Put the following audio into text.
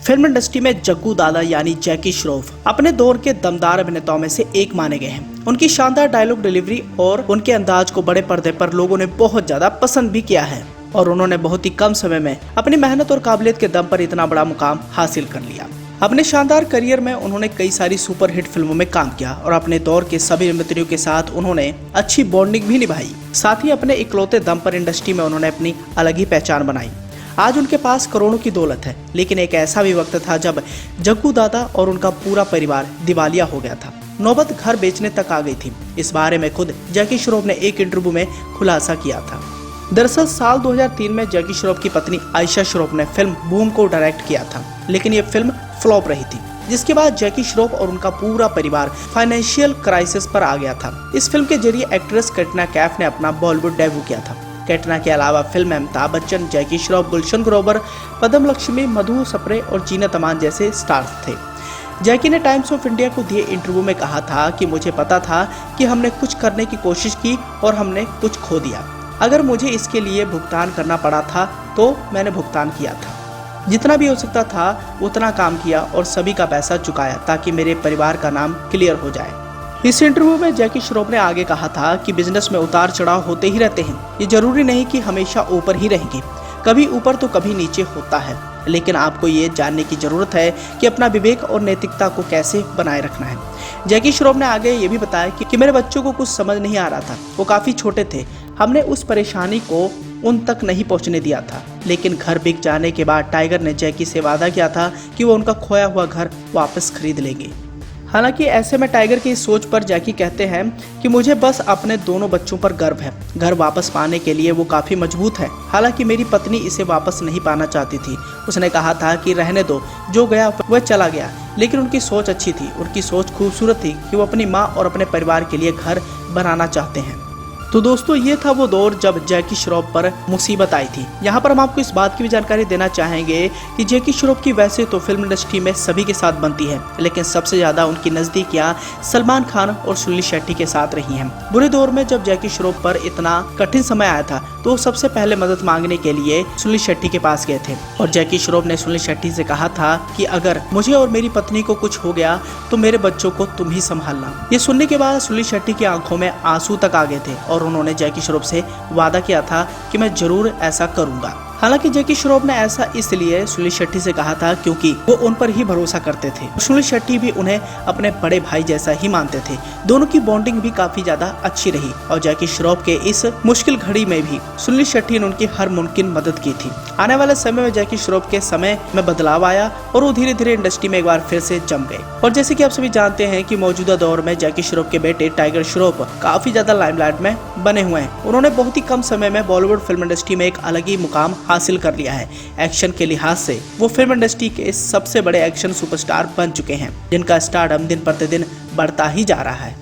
Film industry में जग्गू दादा यानी जैकी श्रॉफ अपने दौर के दमदार अभिनेताओं में से एक माने गए हैं। उनकी शानदार डायलॉग डिलीवरी और उनके अंदाज को बड़े पर्दे पर लोगों ने बहुत ज्यादा पसंद भी किया है और उन्होंने बहुत ही कम समय में अपनी मेहनत और काबिलियत के दम पर इतना बड़ा मुकाम हासिल कर लिया। अपने शानदार करियर में उन्होंने कई सारी सुपरहिट फिल्मों में काम किया और अपने दौर के सभी अभिनेत्रियों के साथ उन्होंने अच्छी बॉन्डिंग भी निभाई। साथ ही अपने इकलौते दम पर इंडस्ट्री में उन्होंने अपनी अलग ही पहचान बनाई। आज उनके पास करोड़ों की दौलत है, लेकिन एक ऐसा भी वक्त था जब जग्गू दादा और उनका पूरा परिवार दिवालिया हो गया था। नौबत घर बेचने तक आ गई थी। इस बारे में खुद जैकी श्रॉफ ने एक इंटरव्यू में खुलासा किया था। दरअसल साल 2003 में जैकी श्रॉफ की पत्नी आयशा श्रॉफ ने फिल्म बूम को डायरेक्ट किया था, लेकिन ये फिल्म फ्लॉप रही थी, जिसके बाद जैकी श्रॉफ और उनका पूरा परिवार फाइनेंशियल क्राइसिस पर आ गया था। इस फिल्म के जरिए एक्ट्रेस कैटरीना कैफ ने अपना बॉलीवुड डेब्यू किया था। कैटरीना के अलावा फिल्म में अमिताभ बच्चन, जैकी श्रॉफ, गुलशन ग्रोवर, पद्म लक्ष्मी, मधु सप्रे और जीनत अमान जैसे स्टार्स थे। जैकी ने टाइम्स ऑफ इंडिया को दिए इंटरव्यू में कहा था कि मुझे पता था कि हमने कुछ करने की कोशिश की और हमने कुछ खो दिया। अगर मुझे इसके लिए भुगतान करना पड़ा था तो मैंने भुगतान किया था। जितना भी हो सकता था उतना काम किया और सभी का पैसा चुकाया ताकि मेरे परिवार का नाम क्लियर हो जाए। इस इंटरव्यू में जैकी श्रॉफ ने आगे कहा था कि बिजनेस में उतार चढ़ाव होते ही रहते हैं। ये जरूरी नहीं कि हमेशा ऊपर ही रहेंगे, कभी ऊपर तो कभी नीचे होता है, लेकिन आपको ये जानने की जरूरत है कि अपना विवेक और नैतिकता को कैसे बनाए रखना है। जैकी श्रॉफ ने आगे ये भी बताया कि मेरे बच्चों को कुछ समझ नहीं आ रहा था, वो काफी छोटे थे, हमने उस परेशानी को उन तक नहीं पहुंचने दिया था। लेकिन घर बिक जाने के बाद टाइगर ने जैकी से वादा किया था कि वो उनका खोया हुआ घर वापस खरीद लेंगे। हालांकि ऐसे में टाइगर की इस सोच पर जैकी कहते हैं कि मुझे बस अपने दोनों बच्चों पर गर्व है। घर वापस पाने के लिए वो काफी मजबूत है। हालांकि मेरी पत्नी इसे वापस नहीं पाना चाहती थी। उसने कहा था कि रहने दो, जो गया वह चला गया। लेकिन उनकी सोच अच्छी थी, उनकी सोच खूबसूरत थी कि वो अपनी माँ और अपने परिवार के लिए घर बनाना चाहते हैं। तो दोस्तों, ये था वो दौर जब जैकी श्रॉफ पर मुसीबत आई थी। यहाँ पर हम आपको इस बात की भी जानकारी देना चाहेंगे कि जैकी श्रॉफ की वैसे तो फिल्म इंडस्ट्री में सभी के साथ बनती है, लेकिन सबसे ज्यादा उनकी नजदीकियां सलमान खान और सुनील शेट्टी के साथ रही हैं। बुरे दौर में जब जैकी श्रॉफ पर इतना कठिन समय आया था तो सबसे पहले मदद मांगने के लिए सुनील शेट्टी के पास गए थे और जैकी श्रॉफ ने सुनील शेट्टी से कहा था कि अगर मुझे और मेरी पत्नी को कुछ हो गया तो मेरे बच्चों को तुम ही संभालना। ये सुनने के बाद सुनील शेट्टी की आंखों में आंसू तक आ गए थे और उन्होंने जैकी श्रॉफ से वादा किया था कि मैं जरूर ऐसा करूंगा। हालांकि जैकी श्रॉफ ने ऐसा इसलिए सुनील शेट्टी से कहा था क्योंकि वो उन पर ही भरोसा करते थे। सुनील शेट्टी भी उन्हें अपने बड़े भाई जैसा ही मानते थे। दोनों की बॉन्डिंग भी काफी ज्यादा अच्छी रही और जैकी श्रॉफ के इस मुश्किल घड़ी में भी सुनील शेट्टी ने उनकी हर मुमकिन मदद की थी। आने वाले समय में जैकी श्रॉफ के समय में बदलाव आया और वो धीरे धीरे इंडस्ट्री में एक बार फिर से जम गए। और जैसे कि आप सभी जानते हैं कि मौजूदा दौर में जैकी श्रॉफ के बेटे टाइगर श्रॉफ काफी ज्यादा लाइमलाइट में बने हुए हैं। उन्होंने बहुत ही कम समय में बॉलीवुड फिल्म इंडस्ट्री में एक अलग ही मुकाम हासिल कर लिया है। एक्शन के लिहाज से वो फिल्म इंडस्ट्री के सबसे बड़े एक्शन सुपरस्टार बन चुके हैं, जिनका स्टारडम दिन प्रतिदिन बढ़ता ही जा रहा है।